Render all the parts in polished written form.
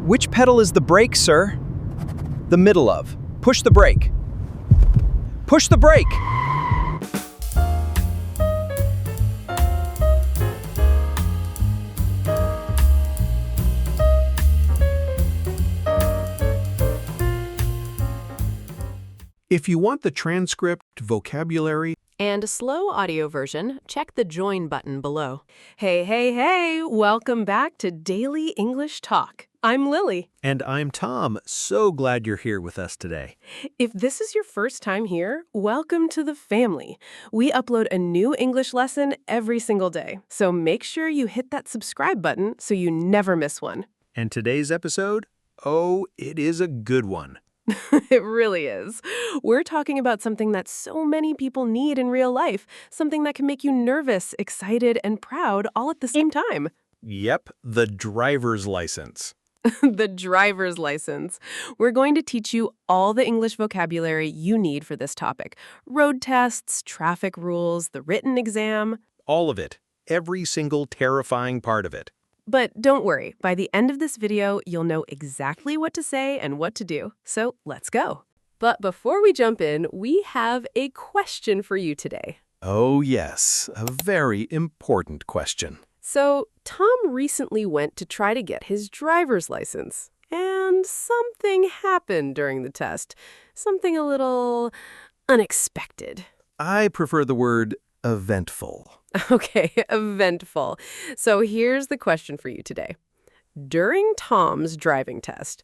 Which pedal is the brake, sir? The middle of. Push the brake. Push the brake! If you want the transcript, vocabulary, and a slow audio version, check the Join button below. Hey! Welcome back to Daily English Talk. I'm Lily. and I'm Tom, so glad you're here with us today. If this is your first time here, welcome to the family. We upload a new English lesson every single day, so make sure you hit that subscribe button so you never miss one. And today's episode? Oh, it is a good one. It really is. We're talking about something that so many people need in real life, something that can make you nervous, excited, and proud all at the same time. Yep, the driver's license. The driver's license. We're going to teach you all the English vocabulary you need for this topic. Road tests, traffic rules, the written exam. All of it. Every single terrifying part of it. But don't worry, by the end of this video, you'll know exactly what to say and what to do. So let's go. But before we jump in, we have a question for you today. Oh yes, a very important question. So Tom recently went to try to get his driver's license. And something happened during the test. Something a little unexpected. I prefer the word eventful. Okay, eventful. So here's the question for you today. During Tom's driving test,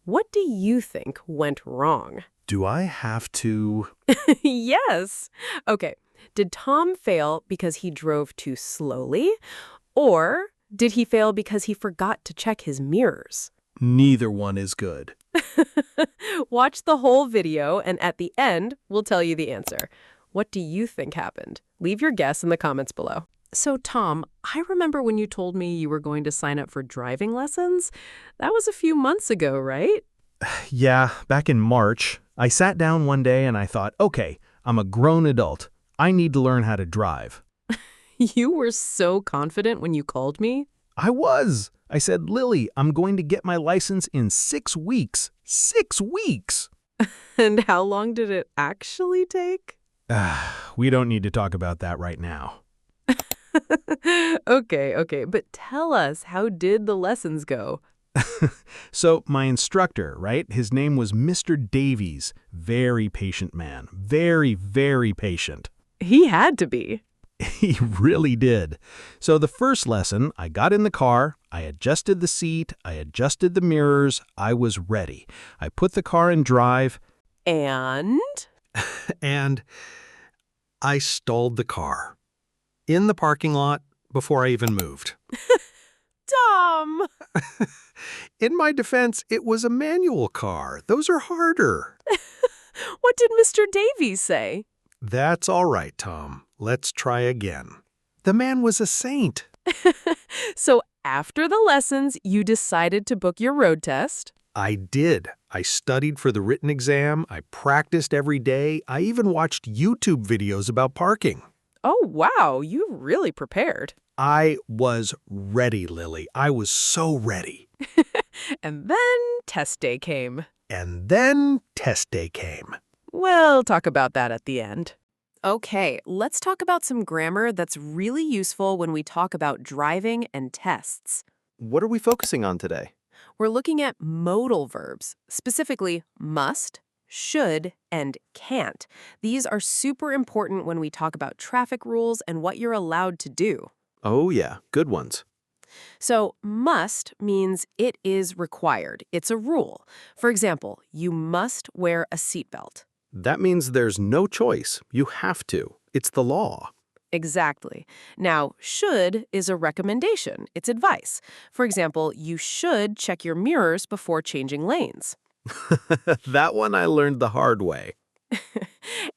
what do you think went wrong? Do I have to? Yes. Okay, did Tom fail because he drove too slowly? Or did he fail because he forgot to check his mirrors? Neither one is good. Watch the whole video, and at the end, we'll tell you the answer. What do you think happened? Leave your guess in the comments below. So, Tom, I remember when you told me you were going to sign up for driving lessons. That was a few months ago, right? Yeah, back in March, I sat down one day and I thought, okay, I'm a grown adult. I need to learn how to drive. You were so confident when you called me. I was. I said, Lily, I'm going to get my license in 6 weeks. 6 weeks! And how long did it actually take? We don't need to talk about that right now. Okay, but tell us, how did the lessons go? So my instructor, right, his name was Mr. Davies. Very patient man. Very, very patient. He had to be. He really did. So the first lesson, I got in the car, I adjusted the seat, I adjusted the mirrors, I was ready. I put the car in drive. And I stalled the car in the parking lot before I even moved. Tom! In my defense, it was a manual car. Those are harder. What did Mr. Davies say? That's all right, Tom. Let's try again. The man was a saint. So after the lessons, you decided to book your road test? I did. I studied for the written exam. I practiced every day. I even watched YouTube videos about parking. Oh, wow, you really prepared. I was ready, Lily. I was so ready. And then test day came. And then test day came. We'll talk about that at the end. Okay, let's talk about some grammar that's really useful when we talk about driving and tests. What are we focusing on today? We're looking at modal verbs, specifically must, should, and can't. These are super important when we talk about traffic rules and what you're allowed to do. Oh yeah, good ones. So must means it is required. It's a rule. For example, you must wear a seatbelt. That means there's no choice. You have to. It's the law. Exactly. Now, should is a recommendation. It's advice. For example, you should check your mirrors before changing lanes. That one I learned the hard way.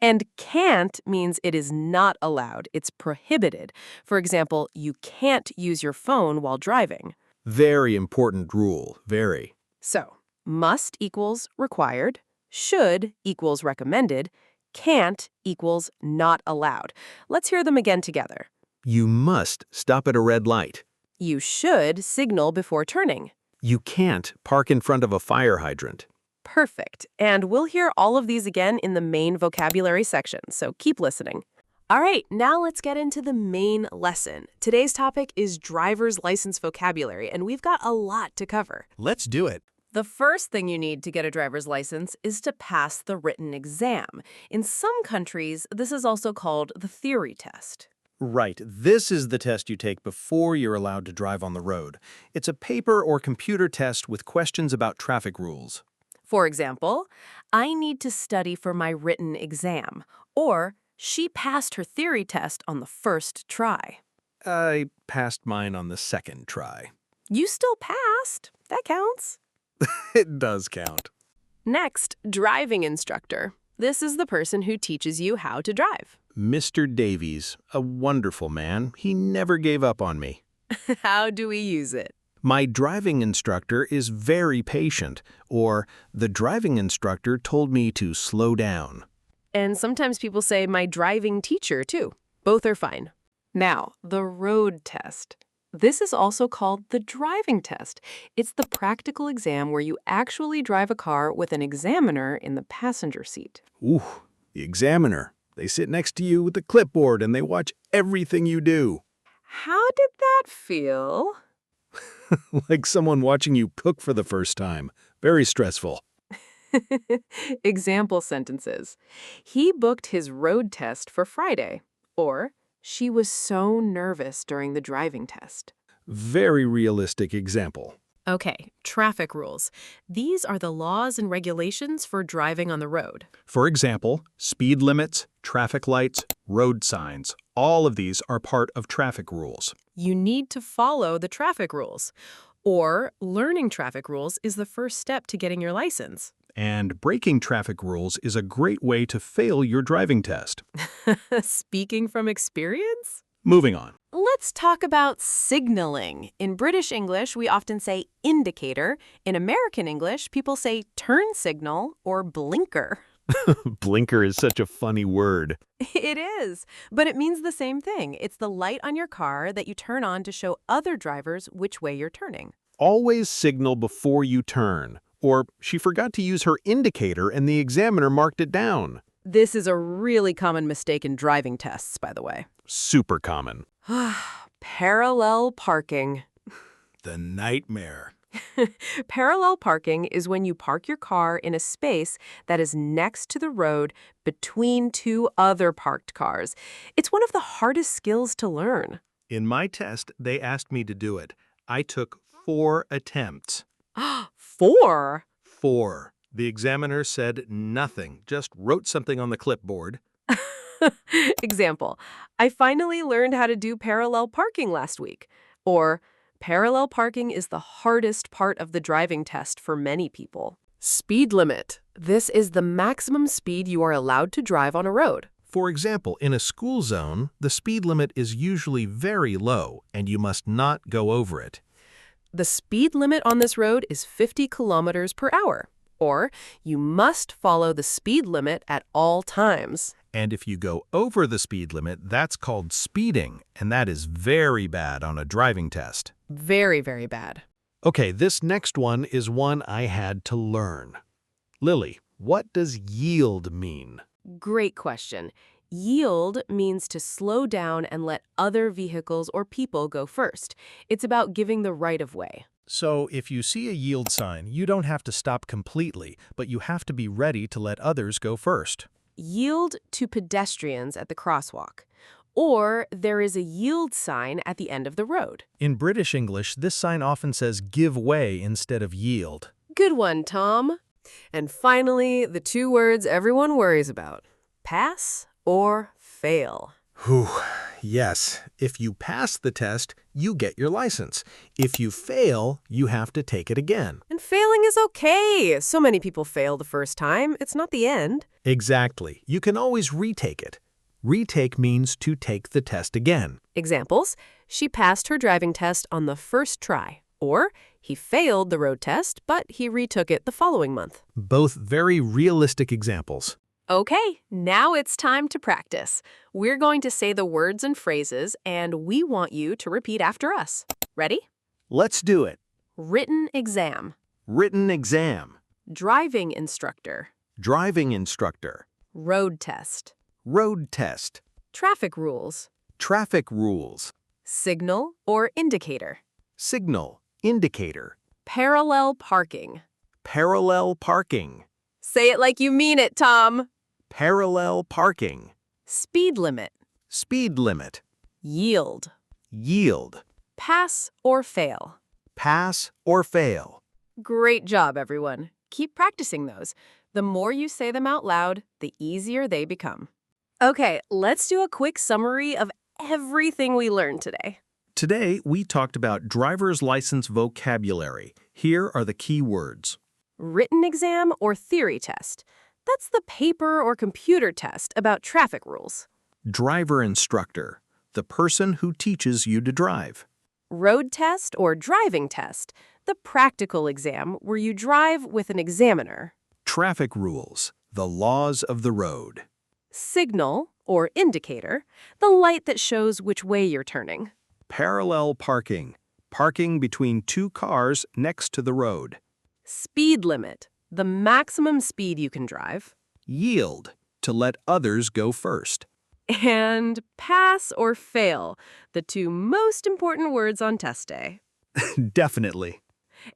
And can't means it is not allowed. It's prohibited. For example, you can't use your phone while driving. Very important rule. Very. So, must equals required, should equals recommended, can't equals not allowed. Let's hear them again together. You must stop at a red light. You should signal before turning. You can't park in front of a fire hydrant. Perfect. And we'll hear all of these again in the main vocabulary section, so keep listening. All right, now let's get into the main lesson. Today's topic is driver's license vocabulary, and we've got a lot to cover. Let's do it. The first thing you need to get a driver's license is to pass the written exam. In some countries, this is also called the theory test. Right. This is the test you take before you're allowed to drive on the road. It's a paper or computer test with questions about traffic rules. For example, I need to study for my written exam, or she passed her theory test on the first try. I passed mine on the second try. You still passed. That counts. It does count. Next, driving instructor. This is the person who teaches you how to drive. Mr. Davies, a wonderful man. He never gave up on me. How do we use it? My driving instructor is very patient, or the driving instructor told me to slow down. And sometimes people say my driving teacher, too. Both are fine. Now, the road test. This is also called the driving test. It's the practical exam where you actually drive a car with an examiner in the passenger seat. Ooh, the examiner. They sit next to you with a clipboard and they watch everything you do. How did that feel? Like someone watching you cook for the first time. Very stressful. Example sentences. He booked his road test for Friday. Or, she was so nervous during the driving test. Very realistic example. Okay, traffic rules. These are the laws and regulations for driving on the road. For example, speed limits, traffic lights, road signs. All of these are part of traffic rules. You need to follow the traffic rules. Or, learning traffic rules is the first step to getting your license. And breaking traffic rules is a great way to fail your driving test. Speaking from experience? Moving on. Let's talk about signaling. In British English, we often say indicator. In American English, people say turn signal or blinker. Blinker is such a funny word. It is, but it means the same thing. It's the light on your car that you turn on to show other drivers which way you're turning. Always signal before you turn. Or she forgot to use her indicator and the examiner marked it down. This is a really common mistake in driving tests, by the way. Super common. Parallel parking. The nightmare. Parallel parking is when you park your car in a space that is next to the road between two other parked cars. It's one of the hardest skills to learn. In my test, they asked me to do it. I took 4 attempts. 4? 4. The examiner said nothing, just wrote something on the clipboard. Example, I finally learned how to do parallel parking last week. Or, parallel parking is the hardest part of the driving test for many people. Speed limit. This is the maximum speed you are allowed to drive on a road. For example, in a school zone, the speed limit is usually very low, and you must not go over it. The speed limit on this road is 50 kilometers per hour. Or, you must follow the speed limit at all times. And if you go over the speed limit, that's called speeding, and that is very bad on a driving test. Very, very bad. Okay, this next one is one I had to learn. Lily, what does yield mean? Great question. Yield means to slow down and let other vehicles or people go first. It's about giving the right of way. So if you see a yield sign, you don't have to stop completely, but you have to be ready to let others go first. Yield to pedestrians at the crosswalk. Or there is a yield sign at the end of the road. In British English, this sign often says give way instead of yield. Good one, Tom. And finally, the 2 words everyone worries about. Pass or fail. Whew, yes. If you pass the test, you get your license. If you fail, you have to take it again. And failing is okay. So many people fail the first time. It's not the end. Exactly. You can always retake it. Retake means to take the test again. Examples, she passed her driving test on the first try. Or, he failed the road test, but he retook it the following month. Both very realistic examples. Okay, now it's time to practice. We're going to say the words and phrases, and we want you to repeat after us. Ready? Let's do it. Written exam. Written exam. Driving instructor. Driving instructor. Road test. Road test. Traffic rules. Traffic rules. Signal or indicator. Signal. Indicator. Parallel parking. Parallel parking. Say it like you mean it, Tom. Parallel parking. Speed limit. Speed limit. Yield. Yield. Pass or fail. Pass or fail. Great job, everyone. Keep practicing those. The more you say them out loud, the easier they become. Okay, let's do a quick summary of everything we learned today. Today, we talked about driver's license vocabulary. Here are the key words. Written exam or theory test. That's the paper or computer test about traffic rules. Driver instructor, the person who teaches you to drive. Road test or driving test. The practical exam where you drive with an examiner. Traffic rules, the laws of the road. Signal or indicator. The light that shows which way you're turning. Parallel parking, parking between two cars next to the road. Speed limit. The maximum speed you can drive. Yield, to let others go first. And pass or fail. The two most important words on test day. Definitely.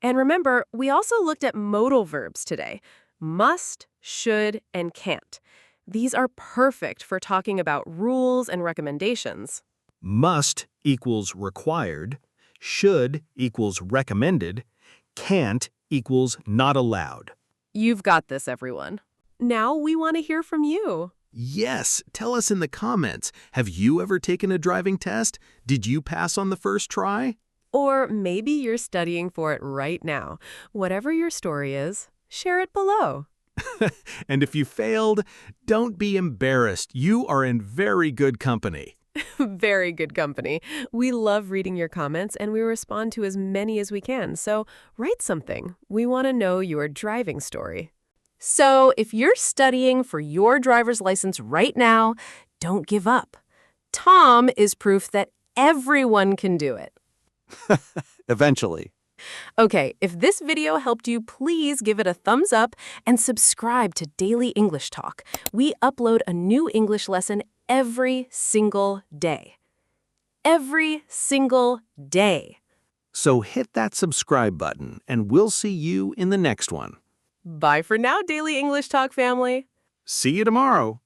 And remember, we also looked at modal verbs today. Must, should, and can't. These are perfect for talking about rules and recommendations. Must equals required, should equals recommended, can't equals not allowed. You've got this, everyone. Now we want to hear from you. Yes, tell us in the comments. Have you ever taken a driving test? Did you pass on the first try? Or maybe you're studying for it right now. Whatever your story is, share it below. And if you failed, don't be embarrassed. You are in very good company. Very good company. We love reading your comments and we respond to as many as we can. So write something. We want to know your driving story. So if you're studying for your driver's license right now, don't give up. Tom is proof that everyone can do it. Eventually. Okay, if this video helped you, please give it a thumbs up and subscribe to Daily English Talk. We upload a new English lesson every single day. Every single day. So hit that subscribe button and we'll see you in the next one. Bye for now, Daily English Talk family. See you tomorrow.